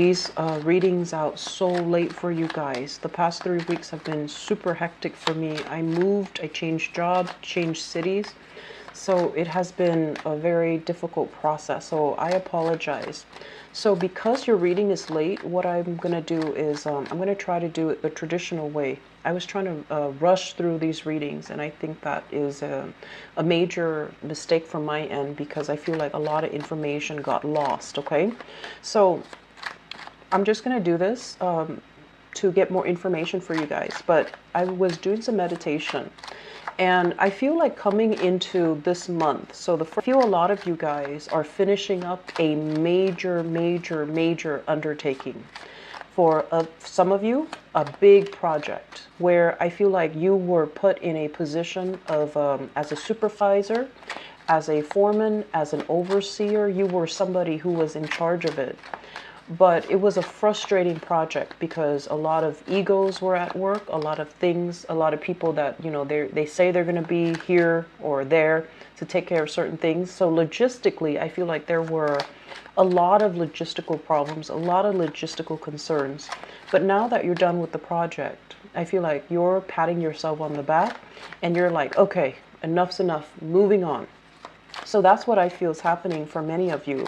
these readings out so late for you guys. The past 3 weeks have been super hectic for me. I moved, I changed job, changed cities. So it has been a very difficult process. So I apologize. So because your reading is late, what I'm going to do is I'm going to try to do it the traditional way. I was trying to rush through these readings, and I think that is a major mistake from my end because I feel like a lot of information got lost, okay? So I'm just going to do this to get more information for you guys. But I was doing some meditation, and I feel like coming into this month, so I feel a lot of you guys are finishing up a major undertaking. For some of you, a big project where I feel like you were put in a position of as a supervisor, as a foreman, as an overseer. You were somebody who was in charge of it. But it was a frustrating project because a lot of egos were at work, a lot of things, a lot of people that, you know, they say they're going to be here or there to take care of certain things. So logistically, I feel like there were a lot of logistical problems, a lot of logistical concerns. But now that you're done with the project, I feel like you're patting yourself on the back and you're like, okay, enough's enough, moving on. So that's what I feel is happening for many of you.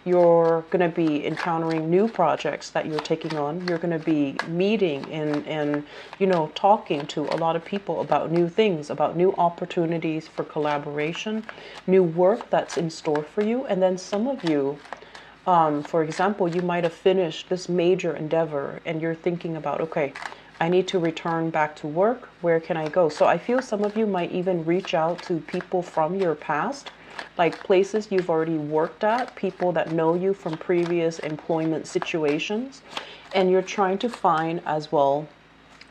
You're going to be encountering new projects that you're taking on. You're going to be meeting and you know, talking to a lot of people about new things, about new opportunities for collaboration, new work that's in store for you. And then some of you, for example, you might have finished this major endeavor and you're thinking about, okay, I need to return back to work. Where can I go? So I feel some of you might even reach out to people from your past, like places you've already worked at, people that know you from previous employment situations, and you're trying to find as well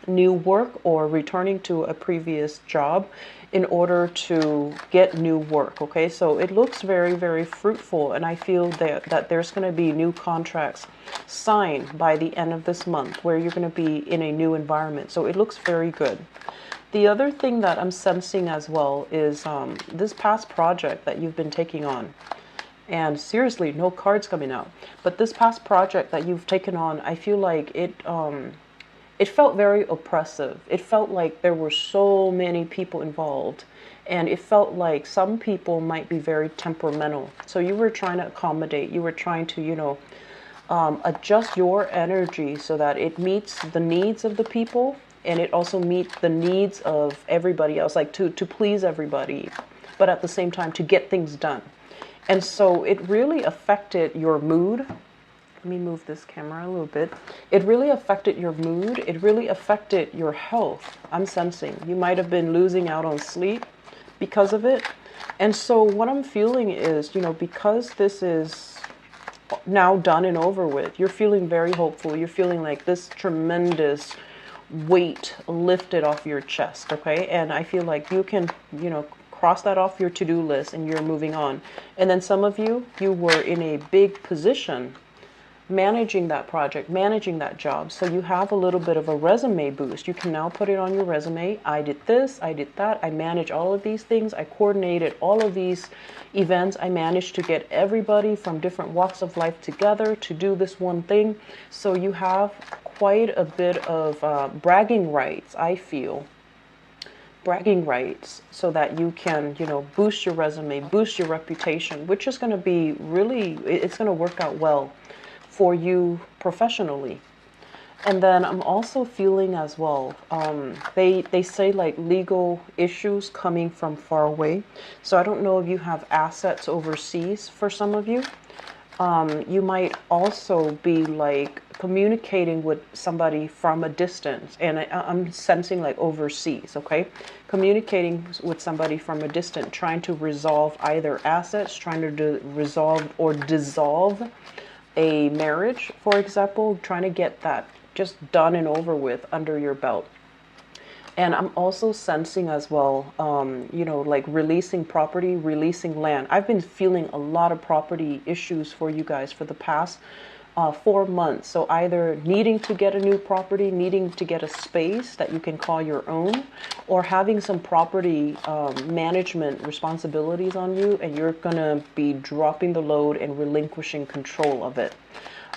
new work or returning to a previous job in order to get new work. Okay, so it looks very fruitful, and I feel that there's going to be new contracts signed by the end of this month where you're going to be in a new environment. So it looks very good. The other thing that I'm sensing as well is this past project that you've been taking on. And seriously, no cards coming out. But this past project that you've taken on, I feel like it felt very oppressive. It felt like there were so many people involved. And it felt like some people might be very temperamental. So you were trying to accommodate. You were trying to, you know, adjust your energy so that it meets the needs of the people. And it also meets the needs of everybody else, like to please everybody, but at the same time to get things done. And so it really affected your mood. Let me move this camera a little bit. It really affected your mood. It really affected your health. I'm sensing you might have been losing out on sleep because of it. And so what I'm feeling is, you know, because this is now done and over with, you're feeling very hopeful. You're feeling like this tremendous weight lifted off your chest, okay? And I feel like you can, you know, cross that off your to-do list and you're moving on. And then some of you were in a big position managing that project, managing that job. So you have a little bit of a resume boost. You can now put it on your resume. I did this, I did that. I manage all of these things. I coordinated all of these events. I managed to get everybody from different walks of life together to do this one thing. So you have quite a bit of bragging rights, I feel. Bragging rights so that you can, you know, boost your resume, boost your reputation, which is going to be really, it's going to work out well for you professionally. And then I'm also feeling as well, they say like legal issues coming from far away. So I don't know if you have assets overseas for some of you. You might also be like communicating with somebody from a distance, and I'm sensing like overseas, okay? Communicating with somebody from a distance, trying to resolve either assets, trying to resolve or dissolve a marriage, for example, trying to get that just done and over with under your belt. And I'm also sensing as well, you know, like releasing property, releasing land. I've been feeling a lot of property issues for you guys for the past 4 months. So either needing to get a new property, needing to get a space that you can call your own, or having some property management responsibilities on you, and you're going to be dropping the load and relinquishing control of it.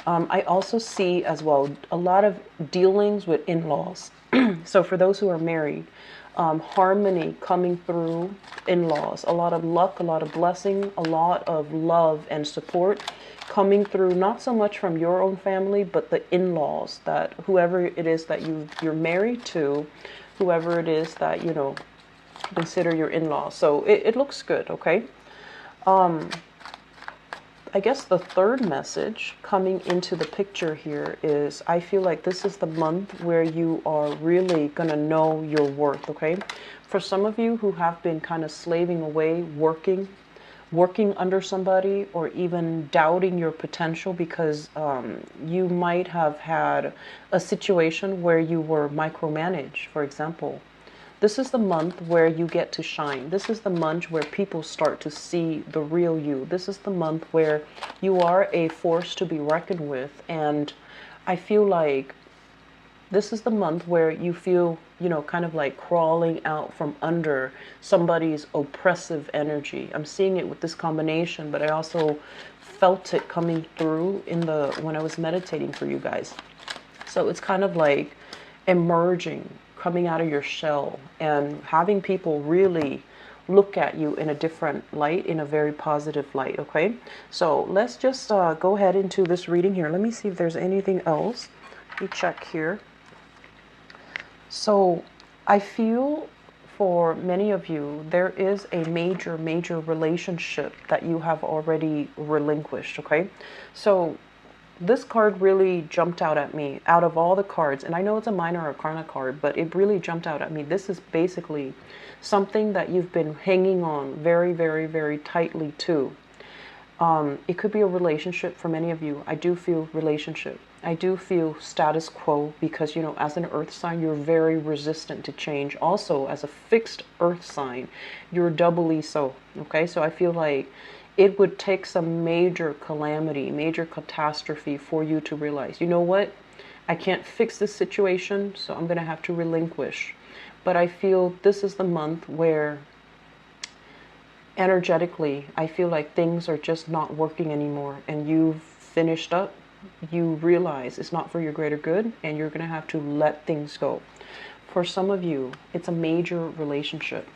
I also see as well a lot of dealings with in-laws. So for those who are married, harmony coming through in-laws, a lot of luck, a lot of blessing, a lot of love and support coming through, not so much from your own family, but the in-laws, that whoever it is that you're married to, whoever it is that, consider your in-laws. So it looks good, okay? I guess the third message coming into the picture here is I feel like this is the month where you are really going to know your worth, okay? For some of you who have been kind of slaving away, working under somebody, or even doubting your potential because you might have had a situation where you were micromanaged, for example. This is the month where you get to shine. This is the month where people start to see the real you. This is the month where you are a force to be reckoned with. And I feel like this is the month where you feel, kind of like crawling out from under somebody's oppressive energy. I'm seeing it with this combination, but I also felt it coming through when I was meditating for you guys. So it's kind of like emerging, coming out of your shell, and having people really look at you in a different light, in a very positive light, okay? So let's just go ahead into this reading here. Let me see if there's anything else. Let me check here. So I feel for many of you, there is a major, major relationship that you have already relinquished, okay? So this card really jumped out at me out of all the cards, and I know it's a minor arcana card, but it really jumped out at me. This is basically something that you've been hanging on very, very, very tightly to. It could be a relationship for many of you. I do feel relationship. I do feel status quo because, as an earth sign, you're very resistant to change. Also, as a fixed earth sign, you're doubly so, okay? So I feel like it would take some major calamity, major catastrophe for you to realize, you know what? I can't fix this situation, so I'm going to have to relinquish. But I feel this is the month where energetically, I feel like things are just not working anymore, and you've finished up. You realize it's not for your greater good, and you're going to have to let things go. For some of you, it's a major relationship.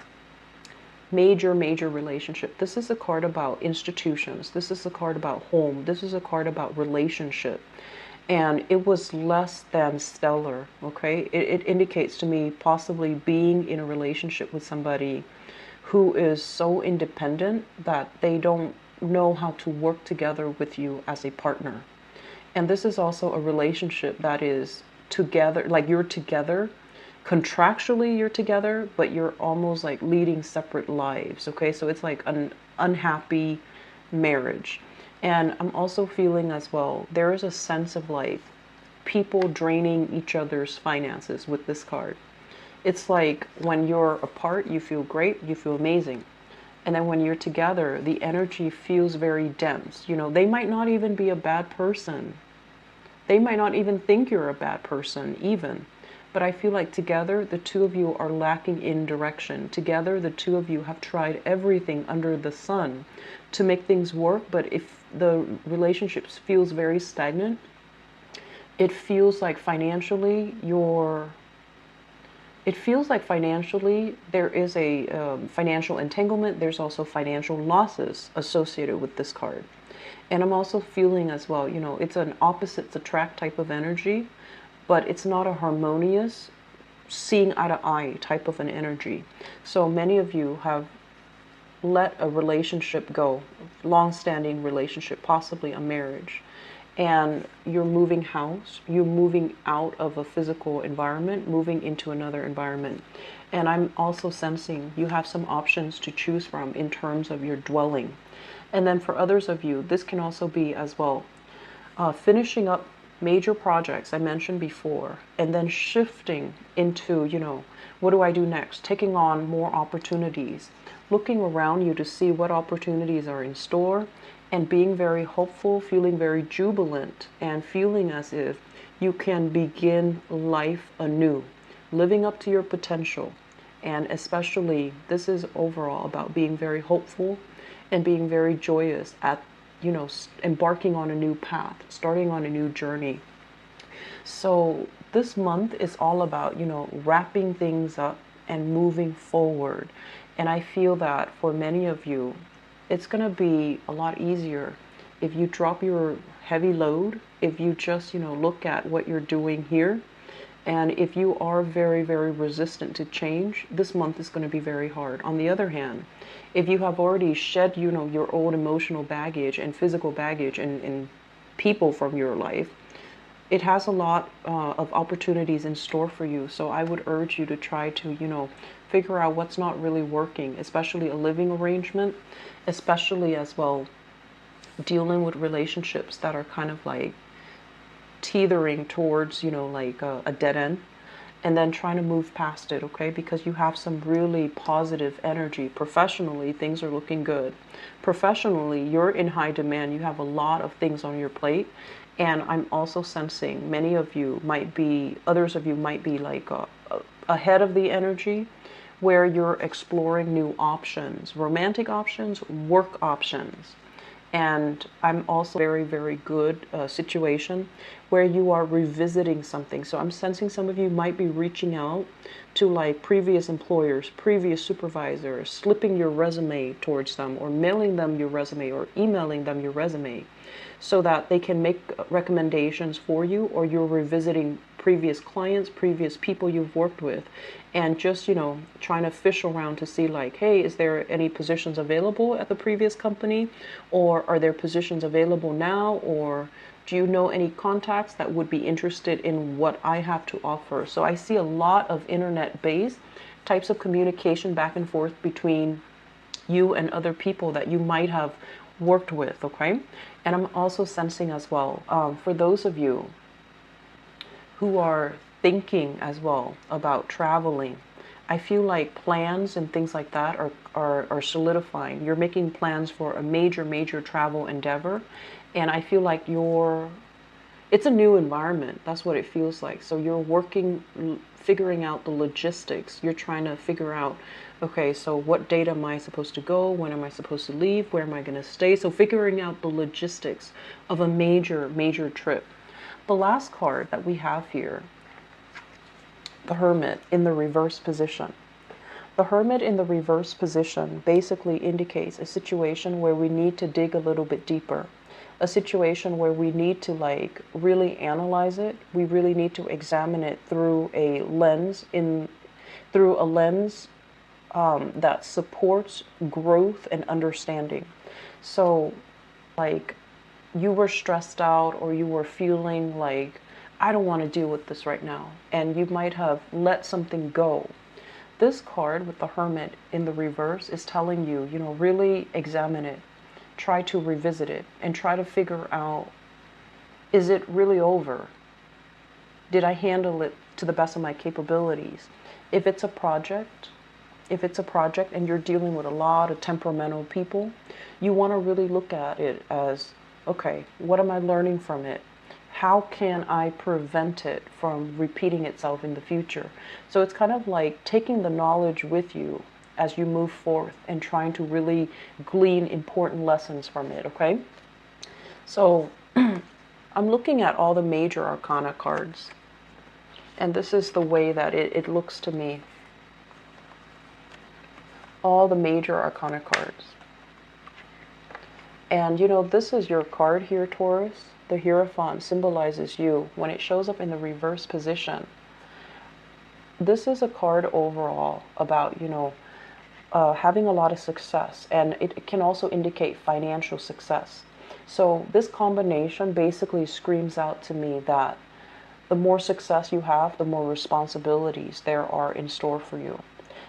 Major, major relationship. This is a card about institutions. This is a card about home. This is a card about relationship. And it was less than stellar, okay? It indicates to me possibly being in a relationship with somebody who is so independent that they don't know how to work together with you as a partner. And this is also a relationship that is together, like you're together, contractually you're together, but you're almost like leading separate lives, okay? So it's like an unhappy marriage. And I'm also feeling as well, there is a sense of like people draining each other's finances with this card. It's like when you're apart, you feel great, you feel amazing. And then when you're together, the energy feels very dense. They might not even be a bad person. They might not even think you're a bad person, even. But I feel like together, the two of you are lacking in direction. Together, the two of you have tried everything under the sun to make things work. But if the relationship feels very stagnant, it feels like financially there is a financial entanglement. There's also financial losses associated with this card. And I'm also feeling as well, it's an opposites attract type of energy, but it's not a harmonious, seeing eye to eye type of an energy. So many of you have let a relationship go, long-standing relationship, possibly a marriage, and you're moving house, you're moving out of a physical environment, moving into another environment. And I'm also sensing you have some options to choose from in terms of your dwelling. And then for others of you, this can also be as well, finishing up major projects I mentioned before, and then shifting into, what do I do next? Taking on more opportunities, looking around you to see what opportunities are in store, and being very hopeful, feeling very jubilant, and feeling as if you can begin life anew, living up to your potential. And especially, this is overall about being very hopeful and being very joyous at you know, embarking on a new path, starting on a new journey. So this month is all about, you know, wrapping things up and moving forward. And I feel that for many of you, it's going to be a lot easier if you drop your heavy load, if you just, you know, look at what you're doing here. And if you are very, very resistant to change, this month is going to be very hard. On the other hand, if you have already shed, you know, your old emotional baggage and physical baggage and people from your life, it has a lot of opportunities in store for you. So I would urge you to try to, you know, figure out what's not really working, especially a living arrangement, especially as well dealing with relationships that are kind of like teetering towards, you know, like a dead end, and then trying to move past it, okay? Because you have some really positive energy. Professionally, things are looking good. Professionally, you're in high demand. You have a lot of things on your plate. And I'm also sensing many of you might be, others of you might be like ahead of the energy, where you're exploring new options, romantic options, work options. And I'm also very, very good situation where you are revisiting something. So I'm sensing some of you might be reaching out to like previous employers, previous supervisors, slipping your resume towards them, or mailing them your resume, or emailing them your resume, so that they can make recommendations for you, or you're revisiting previous clients, previous people you've worked with, and just, you know, trying to fish around to see like, hey, is there any positions available at the previous company, or are there positions available now, or do you know any contacts that would be interested in what I have to offer? So I see a lot of internet-based types of communication back and forth between you and other people that you might have worked with, okay? And I'm also sensing as well, for those of you who are thinking as well about traveling, I feel like plans and things like that are solidifying. You're making plans for a major, major travel endeavor. And I feel like it's a new environment. That's what it feels like. So you're working, figuring out the logistics. You're trying to figure out, okay, so what date am I supposed to go? When am I supposed to leave? Where am I going to stay? So figuring out the logistics of a major, major trip. The last card that we have here, the Hermit in the reverse position. The Hermit in the reverse position basically indicates a situation where we need to dig a little bit deeper. A situation where we need to like really analyze it. We really need to examine it through a lens that supports growth and understanding. So like you were stressed out, or you were feeling like, I don't want to deal with this right now, and you might have let something go. This card with the Hermit in the reverse is telling you, you know, really examine it. Try to revisit it and try to figure out, is it really over? Did I handle it to the best of my capabilities? If it's a project and you're dealing with a lot of temperamental people, you want to really look at it as, okay, what am I learning from it? How can I prevent it from repeating itself in the future? So it's kind of like taking the knowledge with you as you move forth and trying to really glean important lessons from it, okay? So I'm looking at all the major arcana cards, and this is the way that it looks to me. All the major arcana cards. And you know, this is your card here, Taurus. The Hierophant symbolizes you. When it shows up in the reverse position, this is a card overall about, you know, having a lot of success, and it can also indicate financial success. So this combination basically screams out to me that the more success you have, the more responsibilities there are in store for you.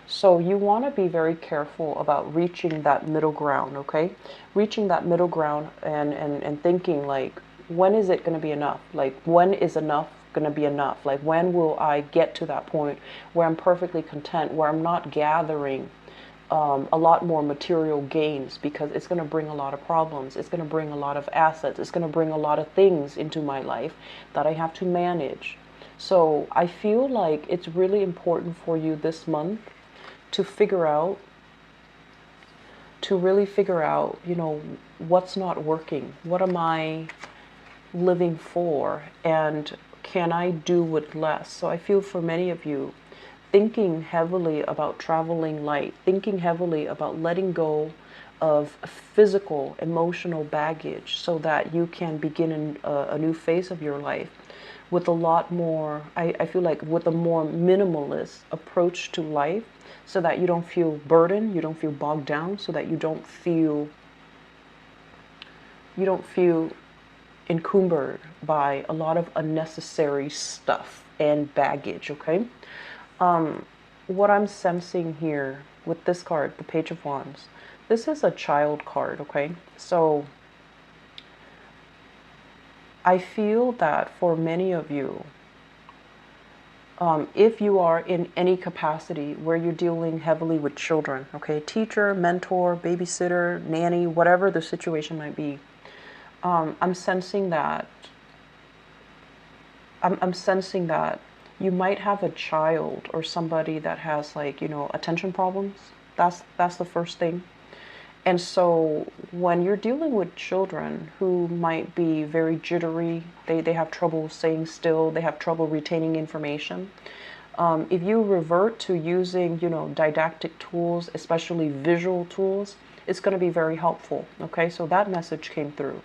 So you want to be very careful about reaching that middle ground, okay? Reaching that middle ground and thinking like, when is it going to be enough? Like, when is enough going to be enough? Like, when will I get to that point where I'm perfectly content, where I'm not gathering a lot more material gains, because it's going to bring a lot of problems. It's going to bring a lot of assets. It's going to bring a lot of things into my life that I have to manage. So I feel like it's really important for you this month to figure out to really figure out, you know, what's not working, what am I living for, and can I do with less? So I feel for many of you, thinking heavily about traveling light, thinking heavily about letting go of physical, emotional baggage so that you can begin a new phase of your life with a lot more, I feel like with a more minimalist approach to life, so that you don't feel burdened, you don't feel bogged down, so that you don't feel encumbered by a lot of unnecessary stuff and baggage, okay? What I'm sensing here with this card, the Page of Wands, this is a child card, okay? So I feel that for many of you, if you are in any capacity where you're dealing heavily with children, okay, teacher, mentor, babysitter, nanny, whatever the situation might be, I'm sensing that I'm sensing that you might have a child or somebody that has, like, you know, attention problems. That's the first thing. And so when you're dealing with children who might be very jittery, they have trouble staying still, they have trouble retaining information. If you revert to using, you know, didactic tools, especially visual tools, it's going to be very helpful. Okay, so that message came through.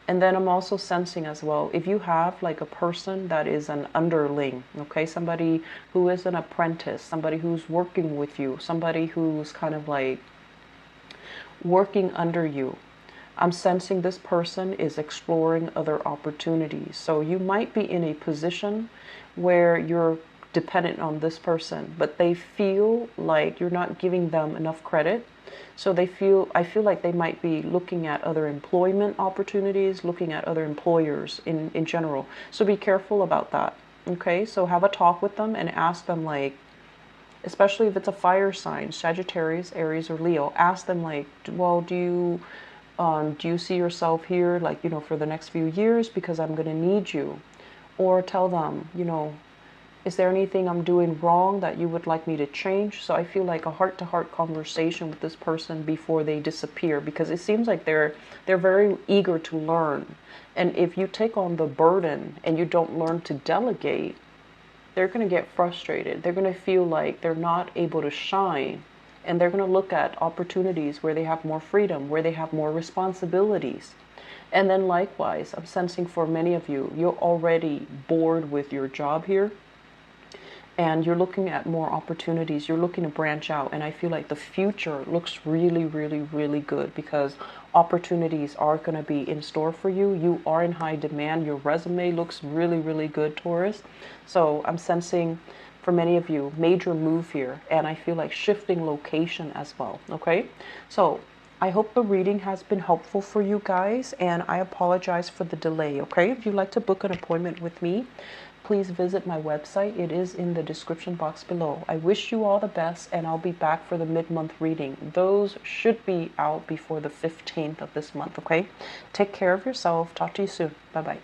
And then I'm also sensing as well, if you have like a person that is an underling, okay, somebody who is an apprentice, somebody who's working with you, somebody who's kind of like working under you, I'm sensing this person is exploring other opportunities. So you might be in a position where you're dependent on this person, but they feel like you're not giving them enough credit. So I feel like they might be looking at other employment opportunities, looking at other employers in general. So be careful about that. Okay, so have a talk with them and ask them, like, especially if it's a fire sign, Sagittarius, Aries, or Leo, ask them, like, well, do you see yourself here, like, you know, for the next few years, because I'm going to need you? Or tell them, you know, is there anything I'm doing wrong that you would like me to change? So I feel like a heart-to-heart conversation with this person before they disappear, because it seems like they're very eager to learn. And if you take on the burden and you don't learn to delegate, they're going to get frustrated. They're going to feel like they're not able to shine. And they're going to look at opportunities where they have more freedom, where they have more responsibilities. And then likewise, I'm sensing for many of you, you're already bored with your job here. And you're looking at more opportunities. You're looking to branch out. And I feel like the future looks really, really, really good, because opportunities are going to be in store for you. You are in high demand. Your resume looks really, really good, Taurus. So I'm sensing for many of you, major move here. And I feel like shifting location as well. Okay. So I hope the reading has been helpful for you guys. And I apologize for the delay. Okay. If you'd like to book an appointment with me, please visit my website. It is in the description box below. I wish you all the best, and I'll be back for the mid-month reading. Those should be out before the 15th of this month, okay? Take care of yourself. Talk to you soon. Bye-bye.